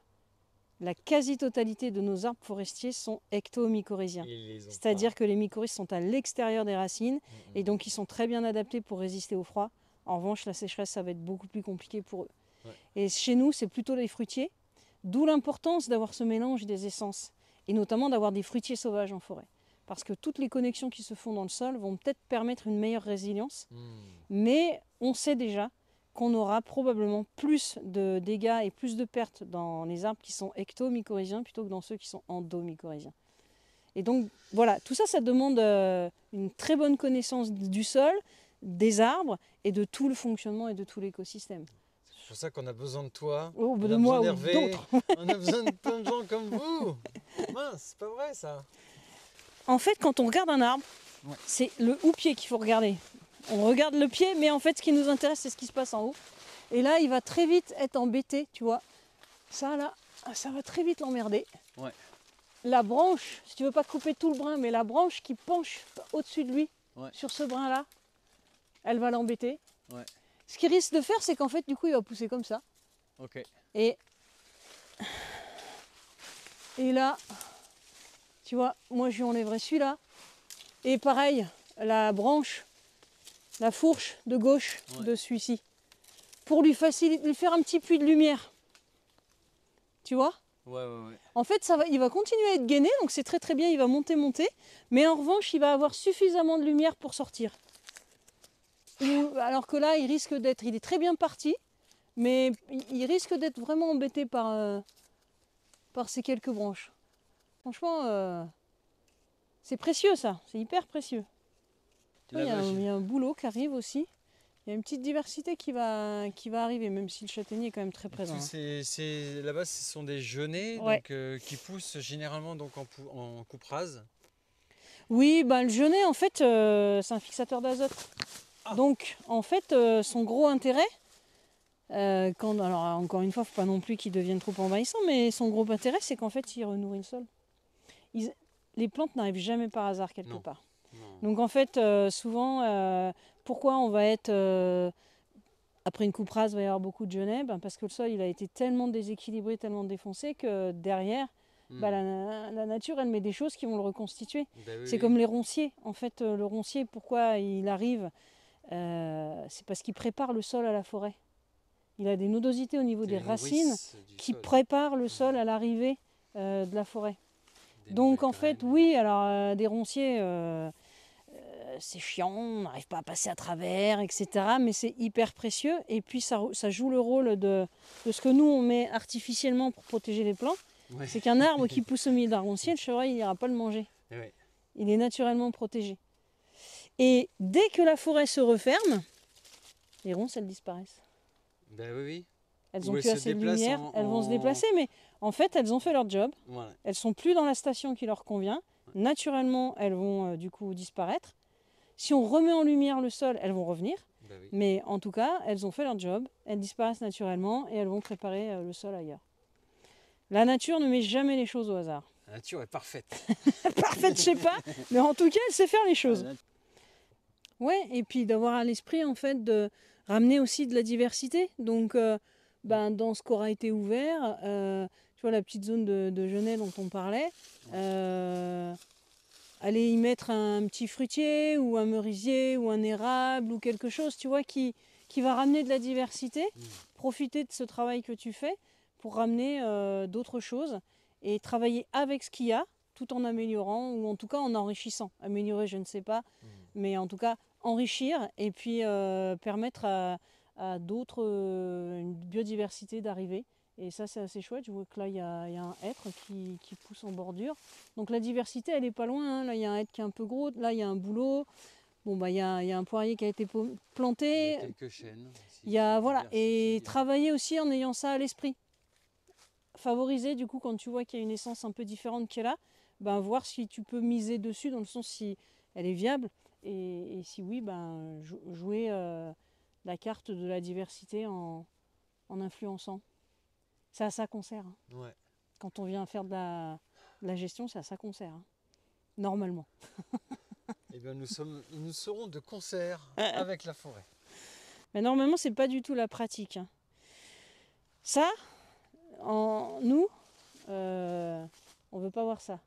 la quasi-totalité de nos arbres forestiers sont ectomycorhiziens. C'est-à-dire que les mycorhizes sont à l'extérieur des racines et donc ils sont très bien adaptés pour résister au froid. En revanche, la sécheresse, ça va être beaucoup plus compliqué pour eux. Ouais. Et chez nous, c'est plutôt les fruitiers, d'où l'importance d'avoir ce mélange des essences et notamment d'avoir des fruitiers sauvages en forêt. Parce que toutes les connexions qui se font dans le sol vont peut-être permettre une meilleure résilience, mais on sait déjà qu'on aura probablement plus de dégâts et plus de pertes dans les arbres qui sont ectomycorhiziens plutôt que dans ceux qui sont endomycorhiziens. Et donc voilà, tout ça, ça demande une très bonne connaissance du sol, des arbres et de tout le fonctionnement et de tout l'écosystème. C'est pour ça qu'on a besoin de toi, de moi ou d'autres. On a besoin de plein de gens comme vous. Mince, c'est pas vrai ça. En fait, quand on regarde un arbre, c'est le houppier qu'il faut regarder. On regarde le pied, mais en fait, ce qui nous intéresse, c'est ce qui se passe en haut. Et là, il va très vite être embêté, tu vois. Ça, là, ça va très vite l'emmerder. Ouais. La branche, si tu veux pas couper tout le brin, mais la branche qui penche au-dessus de lui, sur ce brin-là, elle va l'embêter. Ouais. Ce qu'il risque de faire, c'est qu'en fait, du coup, il va pousser comme ça. Okay. Et là, tu vois, moi, je lui enlèverai celui-là. Et pareil, la branche, la fourche de gauche de celui-ci, pour lui faciliter, lui faire un petit puits de lumière. Tu vois ? Ouais. En fait, il va continuer à être gainé, donc c'est très très bien, il va monter, mais en revanche, il va avoir suffisamment de lumière pour sortir. Alors que là, il est très bien parti, Mais il risque d'être vraiment embêté par ces quelques branches. Franchement, c'est précieux ça, c'est hyper précieux. Il y a un bouleau qui arrive aussi. Il y a une petite diversité qui va arriver, même si le châtaignier est quand même très présent. Là-bas, ce sont des genêts Ouais. qui poussent généralement donc, en coupe rase. Oui, le genêt, en fait, c'est un fixateur d'azote. Ah. Donc, en fait, son gros intérêt, alors encore une fois, il ne faut pas non plus qu'il devienne trop envahissant, mais son gros intérêt, c'est qu'en fait, il renourrit le sol. Les plantes n'arrivent jamais par hasard quelque part. Non. Donc en fait, souvent, pourquoi on va être... après une coupe rase, il va y avoir beaucoup de genêt, parce que le sol il a été tellement déséquilibré, tellement défoncé que derrière, la nature, elle met des choses qui vont le reconstituer. C'est comme les ronciers. En fait, le roncier, pourquoi il arrive c'est parce qu'il prépare le sol à la forêt. Il a des nodosités au niveau des racines qui préparent le sol à l'arrivée de la forêt. Donc en fait, oui, alors des ronciers, c'est chiant, on n'arrive pas à passer à travers, etc. Mais c'est hyper précieux. Et puis ça joue le rôle de ce que nous, on met artificiellement pour protéger les plants. Ouais. C'est qu'un arbre qui pousse au milieu d'un roncier, le chevreuil, il n'ira pas le manger. Ouais. Il est naturellement protégé. Et dès que la forêt se referme, les ronces, elles disparaissent. Ben oui. Elles n'ont plus assez de lumière, elles vont se déplacer, mais en fait, elles ont fait leur job. Ouais. Elles ne sont plus dans la station qui leur convient. Naturellement, elles vont du coup disparaître. Si on remet en lumière le sol, elles vont revenir. Ben oui. Mais en tout cas, elles ont fait leur job, elles disparaissent naturellement et elles vont préparer le sol ailleurs. La nature ne met jamais les choses au hasard. La nature est parfaite. Parfaite, je sais pas, mais en tout cas, elle sait faire les choses. Ouais, et puis d'avoir à l'esprit en fait de ramener aussi de la diversité. Donc dans ce qu'aura été ouvert, tu vois la petite zone de genêt dont on parlait, aller y mettre un petit fruitier ou un merisier ou un érable ou quelque chose, tu vois, qui va ramener de la diversité, profiter de ce travail que tu fais pour ramener d'autres choses et travailler avec ce qu'il y a tout en améliorant ou en tout cas en enrichissant. Améliorer, je ne sais pas, mais en tout cas enrichir et puis permettre à d'autres, une biodiversité d'arriver. Et ça, c'est assez chouette. Je vois que là, il y a un hêtre qui pousse en bordure. Donc la diversité, elle n'est pas loin. Hein. Là, il y a un hêtre qui est un peu gros. Là, il y a un bouleau. Bon, il y a un poirier qui a été planté. Il y a quelques chênes. Il y a, voilà. Et travailler aussi en ayant ça à l'esprit. Favoriser, du coup, quand tu vois qu'il y a une essence un peu différente qui est là, voir si tu peux miser dessus, dans le sens si elle est viable. Et si oui, jouer la carte de la diversité en influençant. C'est à ça qu'on sert. Hein. Ouais. Quand on vient faire de la gestion, c'est à ça qu'on sert. Hein. Normalement. Eh bien, nous serons de concert avec la forêt. Mais normalement, c'est pas du tout la pratique. Hein. Ça, nous, on veut pas voir ça.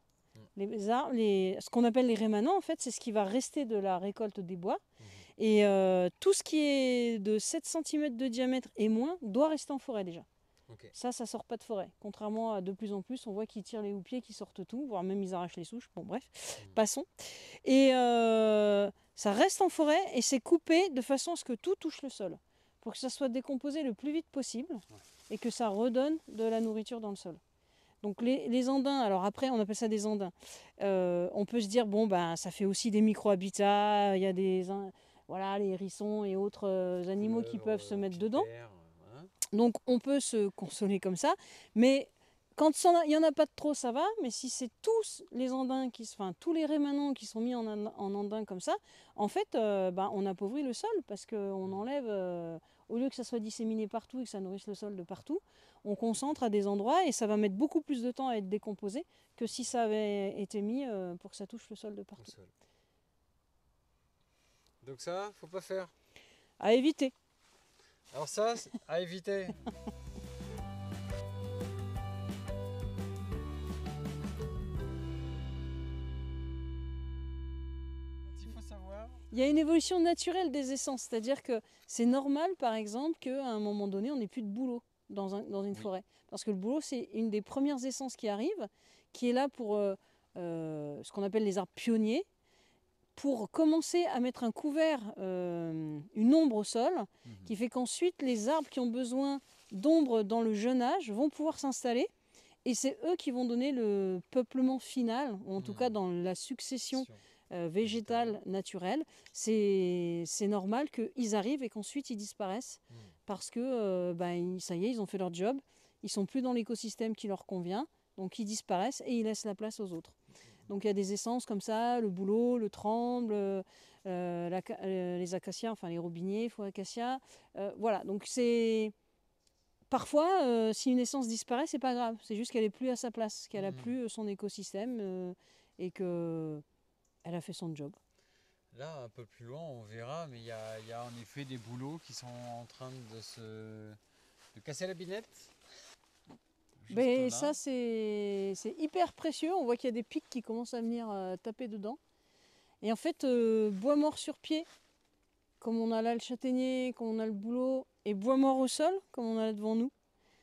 Les arbres, ce qu'on appelle les rémanents, en fait, c'est ce qui va rester de la récolte des bois. Et tout ce qui est de 7 cm de diamètre et moins doit rester en forêt déjà. Okay. Ça sort pas de forêt. Contrairement à de plus en plus, on voit qu'ils tirent les houppiers, qu'ils sortent tout, voire même ils arrachent les souches. Bon bref, passons. Et ça reste en forêt et c'est coupé de façon à ce que tout touche le sol. Pour que ça soit décomposé le plus vite possible et que ça redonne de la nourriture dans le sol. Donc les andins, alors après on appelle ça des andins. On peut se dire, ça fait aussi des micro-habitats, il y a des... Voilà, les hérissons et autres animaux qui peuvent se mettre dedans. Donc on peut se consoler comme ça, mais quand il n'y en a pas de trop, ça va. Mais si c'est tous les andins, tous les rémanents qui sont mis en andins comme ça, en fait, on appauvrit le sol parce qu'on enlève, au lieu que ça soit disséminé partout et que ça nourrisse le sol de partout, on concentre à des endroits et ça va mettre beaucoup plus de temps à être décomposé que si ça avait été mis pour que ça touche le sol de partout. Donc ça, faut pas faire. À éviter. Alors ça, à éviter. Il faut savoir. Il y a une évolution naturelle des essences, c'est-à-dire que c'est normal, par exemple, qu'à un moment donné, on n'ait plus de bouleau dans une forêt. Parce que le bouleau, c'est une des premières essences qui arrive, qui est là pour ce qu'on appelle les arbres pionniers, pour commencer à mettre un couvert, une ombre au sol, qui fait qu'ensuite les arbres qui ont besoin d'ombre dans le jeune âge vont pouvoir s'installer. Et c'est eux qui vont donner le peuplement final, ou en tout cas dans la succession végétale naturelle. C'est normal qu'ils arrivent et qu'ensuite ils disparaissent parce que ça y est, ils ont fait leur job, ils sont plus dans l'écosystème qui leur convient, donc ils disparaissent et ils laissent la place aux autres. Donc il y a des essences comme ça, le bouleau, le tremble, les acacias, enfin les robiniers, faux acacias. Voilà, donc c'est... Parfois, si une essence disparaît, c'est pas grave. C'est juste qu'elle est plus à sa place, qu'elle a plus son écosystème et que elle a fait son job. Là, un peu plus loin, on verra, mais il y a en effet des bouleaux qui sont en train de casser la binette. Mais ça, c'est hyper précieux. On voit qu'il y a des pics qui commencent à venir taper dedans. Et en fait, bois mort sur pied, comme on a là le châtaignier, comme on a le bouleau, et bois mort au sol, comme on a là devant nous,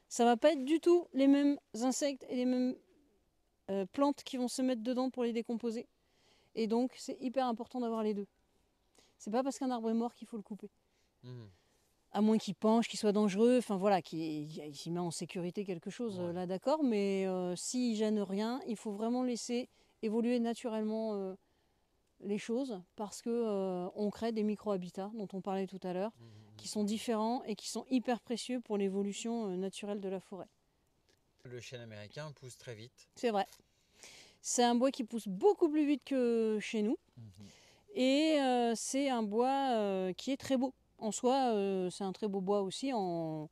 ça va pas être du tout les mêmes insectes et les mêmes plantes qui vont se mettre dedans pour les décomposer. Et donc, c'est hyper important d'avoir les deux. C'est pas parce qu'un arbre est mort qu'il faut le couper. À moins qu'il penche, qu'il soit dangereux, enfin voilà, qu'il met en sécurité quelque chose, là d'accord, mais s'il gêne rien, il faut vraiment laisser évoluer naturellement les choses parce que on crée des micro-habitats dont on parlait tout à l'heure, qui sont différents et qui sont hyper précieux pour l'évolution naturelle de la forêt. Le chêne américain pousse très vite. C'est vrai. C'est un bois qui pousse beaucoup plus vite que chez nous. Et c'est un bois qui est très beau. En soi, c'est un très beau bois aussi en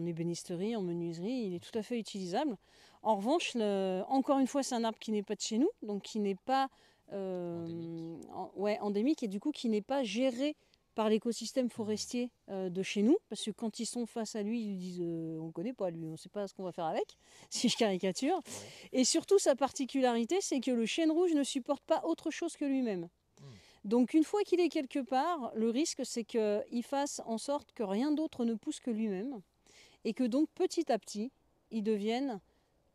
ébénisterie, en menuiserie. Il est tout à fait utilisable. En revanche, encore une fois, c'est un arbre qui n'est pas de chez nous, donc qui n'est pas endémique et du coup qui n'est pas géré par l'écosystème forestier de chez nous, parce que quand ils sont face à lui, ils lui disent on ne connaît pas lui, on ne sait pas ce qu'on va faire avec, si je caricature. Et surtout, sa particularité, c'est que le chêne rouge ne supporte pas autre chose que lui-même. Donc une fois qu'il est quelque part, le risque c'est qu'il fasse en sorte que rien d'autre ne pousse que lui-même, et que donc petit à petit, il devienne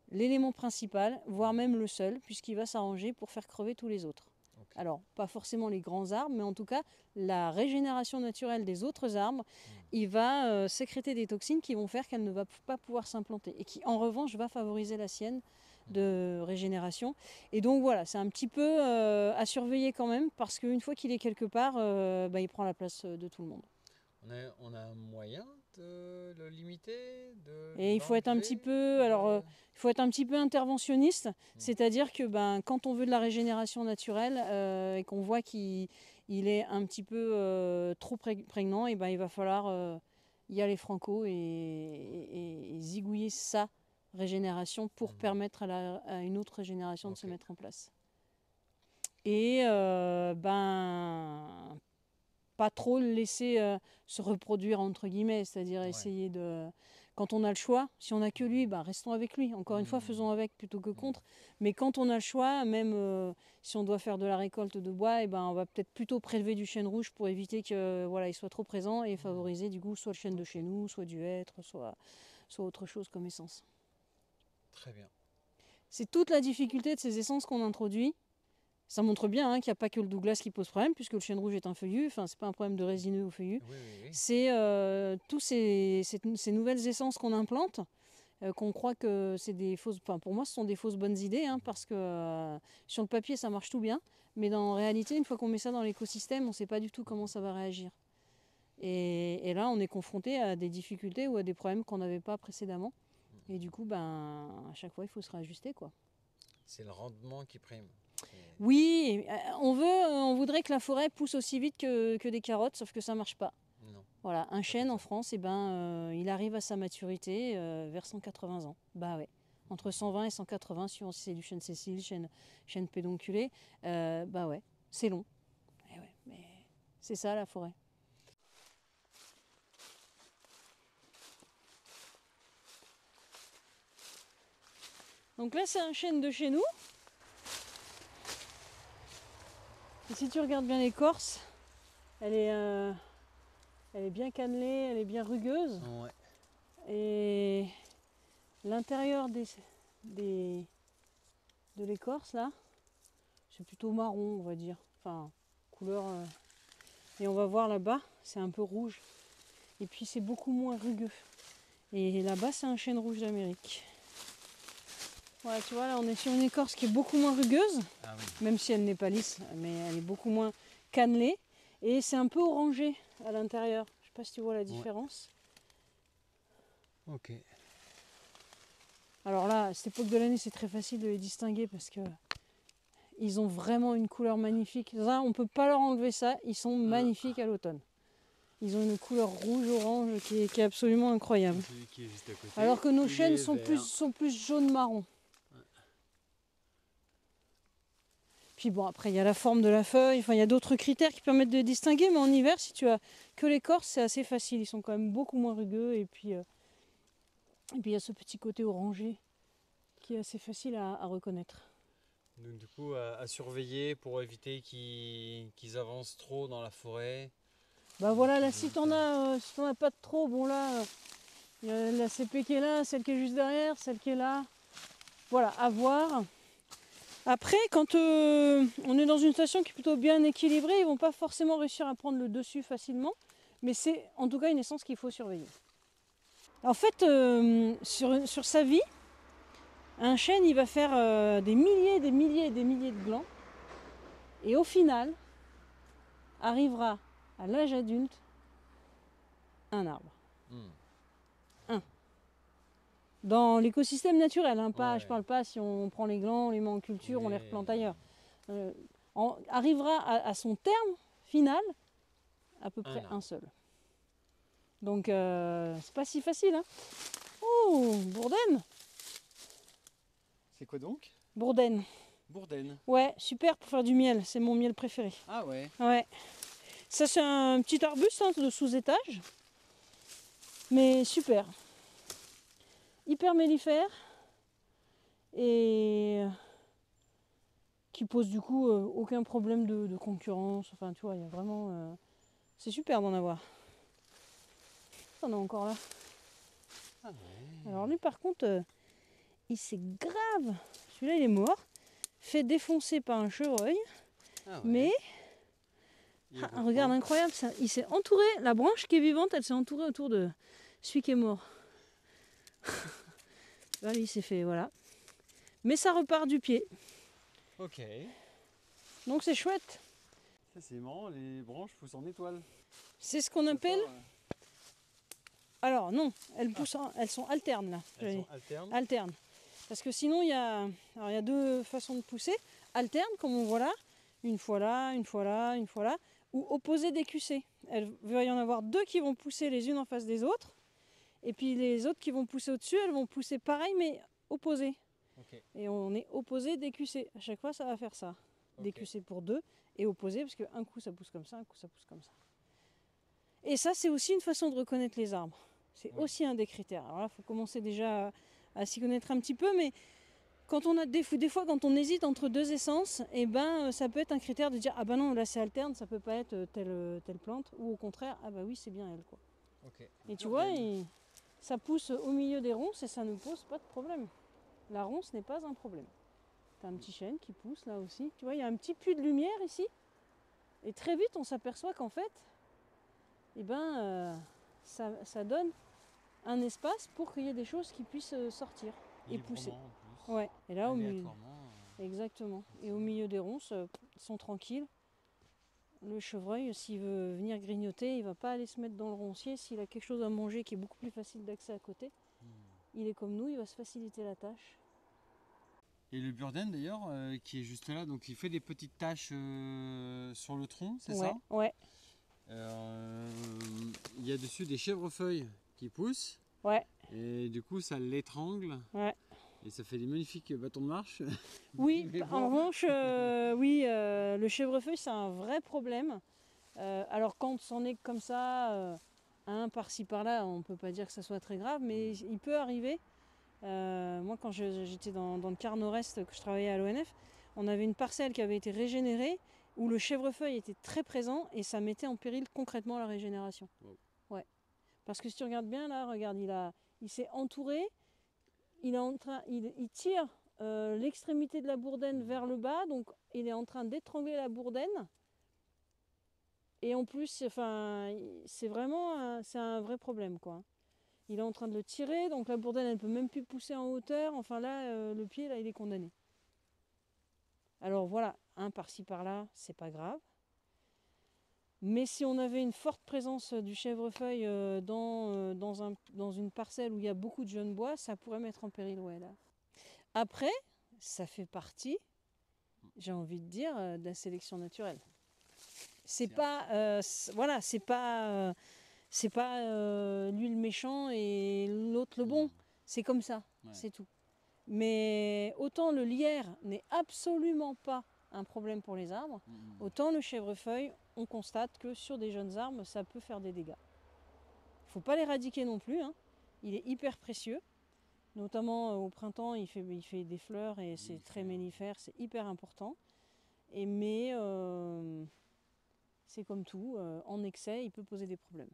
l'élément principal, voire même le seul, puisqu'il va s'arranger pour faire crever tous les autres. Alors, pas forcément les grands arbres, mais en tout cas, la régénération naturelle des autres arbres, il va sécréter des toxines qui vont faire qu'elle ne va pas pouvoir s'implanter et qui, en revanche, va favoriser la sienne de régénération. Et donc voilà, c'est un petit peu à surveiller quand même, parce qu'une fois qu'il est quelque part, il prend la place de tout le monde. On a un moyen de le limiter, et il faut être un petit peu, il faut être un petit peu interventionniste, c'est-à-dire que quand on veut de la régénération naturelle et qu'on voit qu'il est un petit peu trop prégnant, et il va falloir y aller franco et zigouiller sa régénération pour permettre à une autre régénération de se mettre en place. Et pas trop le laisser se reproduire entre guillemets, c'est-à-dire essayer de... Quand on a le choix, si on n'a que lui, restons avec lui. Encore une fois, faisons avec plutôt que contre. Mais quand on a le choix, même si on doit faire de la récolte de bois, on va peut-être plutôt prélever du chêne rouge pour éviter que il soit trop présent et favoriser du coup soit le chêne de chez nous, soit du hêtre, soit autre chose comme essence. Très bien. C'est toute la difficulté de ces essences qu'on introduit. Ça montre bien qu'il n'y a pas que le Douglas qui pose problème, puisque le chêne rouge est un feuillu, enfin c'est pas un problème de résineux ou feuillu. C'est tous ces nouvelles essences qu'on implante, qu'on croit que c'est des fausses... Enfin pour moi ce sont des fausses bonnes idées, parce que sur le papier ça marche tout bien, mais en réalité une fois qu'on met ça dans l'écosystème, on ne sait pas du tout comment ça va réagir. Et là on est confronté à des difficultés ou à des problèmes qu'on n'avait pas précédemment. Et du coup à chaque fois il faut se réajuster, quoi. C'est le rendement qui prime. Oui, on voudrait que la forêt pousse aussi vite que des carottes, sauf que ça ne marche pas. Non. Voilà, un chêne en France, il arrive à sa maturité vers 180 ans. Entre 120 et 180, suivant si c'est du chêne sessile, chêne pédonculé. C'est long. Mais c'est ça la forêt. Donc là, c'est un chêne de chez nous. Et si tu regardes bien l'écorce, elle est bien cannelée, elle est bien rugueuse. Ouais. Et l'intérieur de l'écorce, là, c'est plutôt marron, on va dire. Enfin, couleur... Et on va voir là-bas, c'est un peu rouge. Et puis c'est beaucoup moins rugueux. Et là-bas, c'est un chêne rouge d'Amérique. Voilà, tu vois, là on est sur une écorce qui est beaucoup moins rugueuse, même si elle n'est pas lisse, mais elle est beaucoup moins cannelée. Et c'est un peu orangé à l'intérieur. Je sais pas si tu vois la différence. Ouais. Ok. Alors là, à cette époque de l'année, c'est très facile de les distinguer parce que ils ont vraiment une couleur magnifique. Ça, on ne peut pas leur enlever ça, ils sont magnifiques à l'automne. Ils ont une couleur rouge-orange qui est absolument incroyable. Celui qui est juste à côté, alors que nos chênes sont plus jaune-marron. Puis bon, après, il y a la forme de la feuille, enfin, il y a d'autres critères qui permettent de distinguer, mais en hiver, si tu as que l'écorce, c'est assez facile. Ils sont quand même beaucoup moins rugueux, et puis il y a ce petit côté orangé qui est assez facile à reconnaître. Donc du coup, à surveiller pour éviter qu'ils avancent trop dans la forêt. Bah voilà, là, si t'en as pas de trop, bon là, il y a la CP qui est là, celle qui est juste derrière, celle qui est là. Voilà, à voir. Après, quand on est dans une station qui est plutôt bien équilibrée, ils vont pas forcément réussir à prendre le dessus facilement, mais c'est en tout cas une essence qu'il faut surveiller. En fait, sur sa vie, un chêne, il va faire des milliers de glands, et au final, arrivera à l'âge adulte un arbre. Un. Dans l'écosystème naturel, hein, pas, je parle pas si on prend les glands, on les met en culture, on les replante ailleurs. Arrivera à son terme final à peu près un seul. Donc c'est pas si facile. Hein. Oh, bourdaine. C'est quoi donc? Bourdaine. Bourdaine. Ouais, super pour faire du miel, c'est mon miel préféré. Ah ouais. Ouais. Ça c'est un petit arbuste hein, de sous-étage, mais super. Hyper mellifère et qui pose du coup aucun problème de concurrence. Enfin, tu vois, il y a vraiment... c'est super d'en avoir. On est encore là. Ah ouais. Alors lui par contre, il s'est grave... Celui-là il est mort. Fait défoncer par un chevreuil. Ah ouais. Mais... regarde, incroyable ça. Il s'est entouré, la branche qui est vivante, elle s'est entourée autour de celui qui est mort. Là, lui, il s'est fait, voilà. Mais ça repart du pied. Ok. Donc c'est chouette. Ça c'est marrant, les branches poussent en étoile. C'est ce qu'on appelle... Alors non, elles poussent, elles sont alternes là. Elles sont alternes. Alternes. Parce que sinon il y a deux façons de pousser. Alterne, comme on voit là. Une fois là, une fois là, une fois là. Ou opposé décussé. Il va y en avoir deux qui vont pousser les unes en face des autres. Et puis les autres qui vont pousser au-dessus, elles vont pousser pareil mais opposées. Okay. Et on est opposé décussé. À chaque fois ça va faire ça. Okay. Décussé pour deux et opposé parce qu'un coup ça pousse comme ça, un coup ça pousse comme ça. Et ça c'est aussi une façon de reconnaître les arbres. C'est aussi un des critères. Alors là il faut commencer déjà à s'y connaître un petit peu, mais quand on a des fois quand on hésite entre deux essences, et ben ça peut être un critère de dire ah ben non là c'est alterne, ça peut pas être telle plante, ou au contraire ah bah oui c'est bien elle quoi. Okay. Et tu vois ça pousse au milieu des ronces et ça ne pose pas de problème. La ronce n'est pas un problème. T'as un petit chêne qui pousse là aussi. Tu vois il y a un petit puits de lumière ici et très vite on s'aperçoit qu'en fait et ben ça donne un espace pour qu'il y ait des choses qui puissent sortir et pousser. Ouais. Et là au milieu, exactement. Et au milieu des ronces, ils sont tranquilles. Le chevreuil, s'il veut venir grignoter, il va pas aller se mettre dans le roncier. S'il a quelque chose à manger qui est beaucoup plus facile d'accès à côté, il est comme nous, il va se faciliter la tâche. Et le burden d'ailleurs, qui est juste là, donc il fait des petites taches sur le tronc, c'est ça? Ouais. Il y a dessus des chèvrefeuilles qui poussent. Ouais. Et du coup, ça l'étrangle. Ouais. Et ça fait des magnifiques bâtons de marche. Oui, en revanche, le chèvrefeuille, c'est un vrai problème. Alors quand c'en est comme ça, un par-ci par-là, on ne peut pas dire que ça soit très grave, mais il peut arriver. Moi, quand j'étais dans le quart nord-est, que je travaillais à l'ONF, on avait une parcelle qui avait été régénérée, où le chèvrefeuille était très présent, et ça mettait en péril concrètement la régénération. Wow. Ouais. Parce que si tu regardes bien, là, regarde, il s'est entouré, il tire l'extrémité de la bourdaine vers le bas, donc il est en train d'étrangler la bourdaine. Et en plus, enfin, c'est vraiment c'est un vrai problème, quoi. Il est en train de le tirer, donc la bourdaine, elle ne peut même plus pousser en hauteur. Enfin là, le pied, là, il est condamné. Alors voilà, un par-ci par-là, c'est pas grave. Mais si on avait une forte présence du chèvrefeuille dans une parcelle où il y a beaucoup de jeunes bois, ça pourrait mettre en péril, ouais, là. Après, ça fait partie, j'ai envie de dire, de la sélection naturelle. C'est pas, voilà, c'est pas lui le méchant et l'autre le bon. C'est comme ça, c'est tout. Mais autant le lierre n'est absolument pas un problème pour les arbres, autant le chèvrefeuille, on constate que sur des jeunes arbres, ça peut faire des dégâts. Il ne faut pas l'éradiquer non plus, hein. Il est hyper précieux. Notamment au printemps, il fait des fleurs et c'est très mellifère, c'est hyper important. Mais c'est comme tout, en excès, il peut poser des problèmes.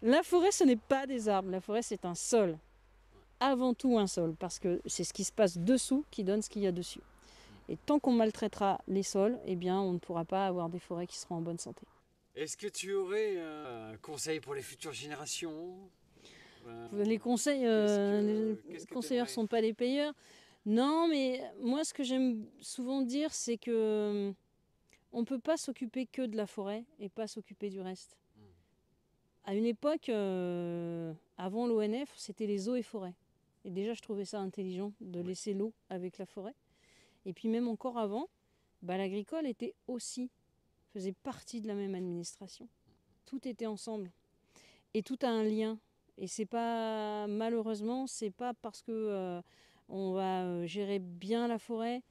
La forêt, ce n'est pas des arbres, la forêt, c'est un sol. Avant tout un sol, parce que c'est ce qui se passe dessous qui donne ce qu'il y a dessus. Et tant qu'on maltraitera les sols, eh bien, on ne pourra pas avoir des forêts qui seront en bonne santé. Est-ce que tu aurais un conseil pour les futures générations? Les conseils, les conseilleurs ne sont pas les payeurs. Non, mais moi, ce que j'aime souvent dire, c'est que on ne peut pas s'occuper que de la forêt et pas s'occuper du reste. À une époque, avant l'ONF, c'était les eaux et forêts. Et déjà, je trouvais ça intelligent de laisser l'eau avec la forêt. Et puis même encore avant, l'agricole faisait partie de la même administration. Tout était ensemble. Et tout a un lien. Et c'est pas, malheureusement, c'est pas parce que on va gérer bien la forêt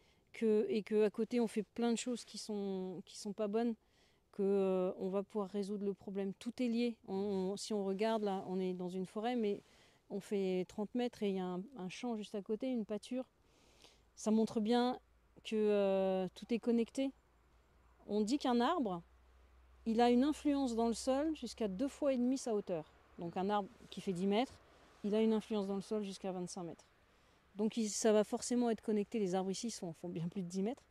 et qu'à côté on fait plein de choses qui sont pas bonnes qu'on va pouvoir résoudre le problème. Tout est lié. Si on regarde, là, on est dans une forêt, mais on fait 30 mètres et il y a un champ juste à côté, une pâture. Ça montre bien que tout est connecté. On dit qu'un arbre, il a une influence dans le sol jusqu'à 2,5 fois sa hauteur. Donc un arbre qui fait 10 mètres, il a une influence dans le sol jusqu'à 25 mètres. Donc ça va forcément être connecté. Les arbres ici font bien plus de 10 mètres.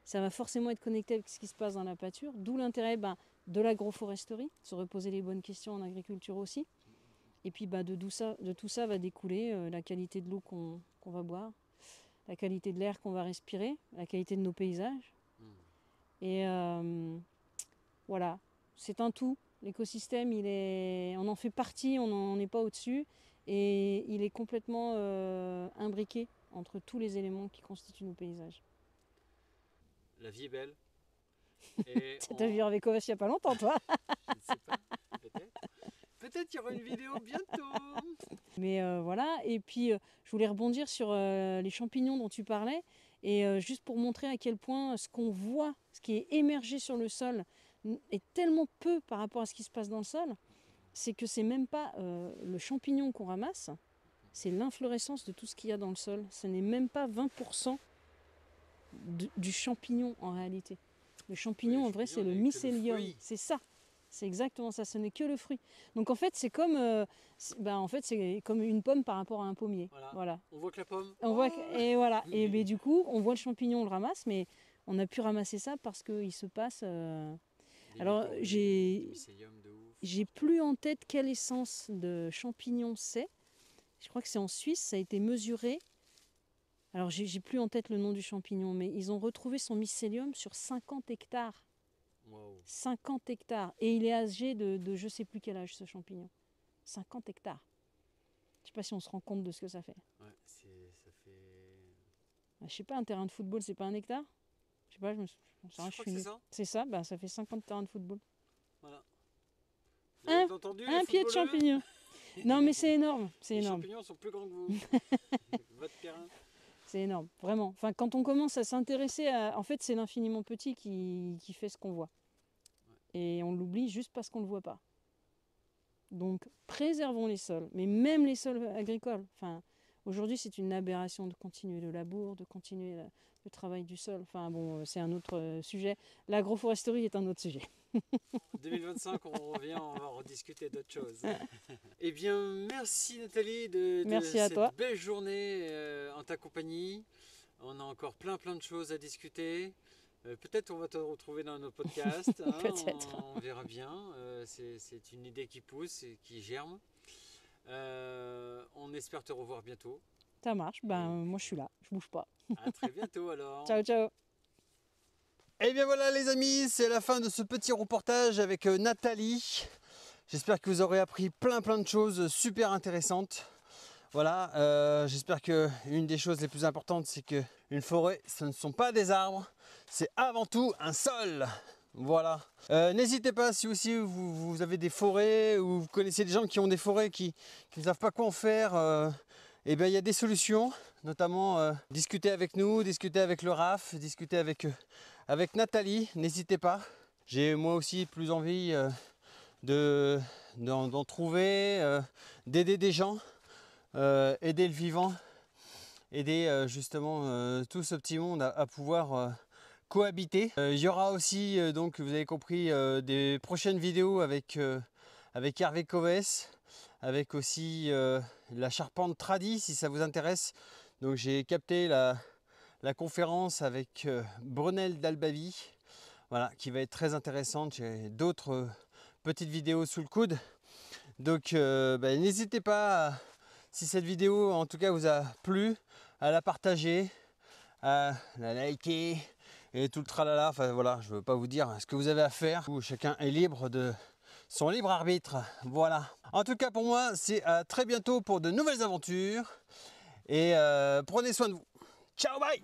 Ça va forcément être connecté avec ce qui se passe dans la pâture, d'où l'intérêt de l'agroforesterie, se reposer les bonnes questions en agriculture aussi. Et puis de tout ça va découler la qualité de l'eau qu'on va boire, la qualité de l'air qu'on va respirer, la qualité de nos paysages. Et voilà, c'est un tout. L'écosystème, on en fait partie, on n'en est pas au-dessus. Et il est complètement imbriqué entre tous les éléments qui constituent nos paysages. La vie est belle. T'as vu avec Oves il n'y a pas longtemps, toi? Je ne sais pas, peut-être. Peut-être qu'il y aura une vidéo bientôt. Mais voilà, et puis je voulais rebondir sur les champignons dont tu parlais, et juste pour montrer à quel point ce qu'on voit, ce qui est émergé sur le sol, est tellement peu par rapport à ce qui se passe dans le sol, c'est que c'est même pas le champignon qu'on ramasse, c'est l'inflorescence de tout ce qu'il y a dans le sol. Ce n'est même pas 20% du champignon en réalité. Le champignon, en vrai, c'est le mycélium. C'est ça. C'est exactement ça. Ce n'est que le fruit. Donc en fait, c'est comme une pomme par rapport à un pommier. Voilà. On voit que la pomme. Et voilà. Et du coup, on voit le champignon, on le ramasse, mais on a pu ramasser ça parce qu'il se passe. Alors j'ai plus en tête quelle essence de champignon c'est. Je crois que c'est en Suisse. Ça a été mesuré. Alors, j'ai plus en tête le nom du champignon, mais ils ont retrouvé son mycélium sur 50 hectares. Wow. 50 hectares. Et il est âgé de je sais plus quel âge, ce champignon. 50 hectares. Je sais pas si on se rend compte de ce que ça fait. Ouais, ça fait... Je sais pas, un terrain de football, c'est pas un hectare? Je sais pas, je crois que c'est ça. C'est ça, ça fait 50 terrains de football. Voilà. Un pied de champignon. Non, mais c'est énorme. Les champignons sont plus grands que vous. Votre terrain. C'est énorme, vraiment. Enfin, quand on commence à s'intéresser à... En fait, c'est l'infiniment petit qui fait ce qu'on voit. Ouais. Et on l'oublie juste parce qu'on ne le voit pas. Donc, préservons les sols, mais même les sols agricoles. Enfin, Aujourd'hui, c'est une aberration de continuer le labour, de continuer le travail du sol. Enfin bon, c'est un autre sujet. L'agroforesterie est un autre sujet. 2025, on revient, on va rediscuter d'autres choses. Eh bien, merci Nathalie de Merci à cette toi. belle journée en ta compagnie. On a encore plein de choses à discuter. Peut-être on va te retrouver dans nos podcasts. Hein, Peut-être. on verra bien. C'est une idée qui pousse et qui germe. On espère te revoir bientôt. Ça marche. Moi, je suis là. Je bouge pas. À très bientôt alors. Ciao, ciao. Et bien voilà les amis, c'est la fin de ce petit reportage avec Nathalie. J'espère que vous aurez appris plein de choses super intéressantes. Voilà, j'espère que une des choses les plus importantes, c'est que une forêt, ce ne sont pas des arbres, c'est avant tout un sol. Voilà. N'hésitez pas, si aussi vous avez des forêts ou vous connaissez des gens qui ont des forêts qui ne savent pas quoi en faire, et bien il y a des solutions, notamment discuter avec nous, discuter avec le RAF, discuter avec Nathalie, n'hésitez pas. J'ai moi aussi plus envie d'en trouver, d'aider des gens. Aider le vivant, aider justement tout ce petit monde à pouvoir cohabiter. Il y aura aussi, donc vous avez compris, des prochaines vidéos avec Hervé Coves, avec aussi la charpente tradie si ça vous intéresse. Donc j'ai capté la conférence avec Brunel d'Albavi, voilà, qui va être très intéressante. J'ai d'autres petites vidéos sous le coude. Donc n'hésitez pas si cette vidéo en tout cas vous a plu, à la partager, à la liker et tout le tralala. Enfin voilà, je ne veux pas vous dire ce que vous avez à faire. Chacun est libre de son libre arbitre. Voilà. En tout cas pour moi, c'est à très bientôt pour de nouvelles aventures. Et prenez soin de vous. Ciao, bye!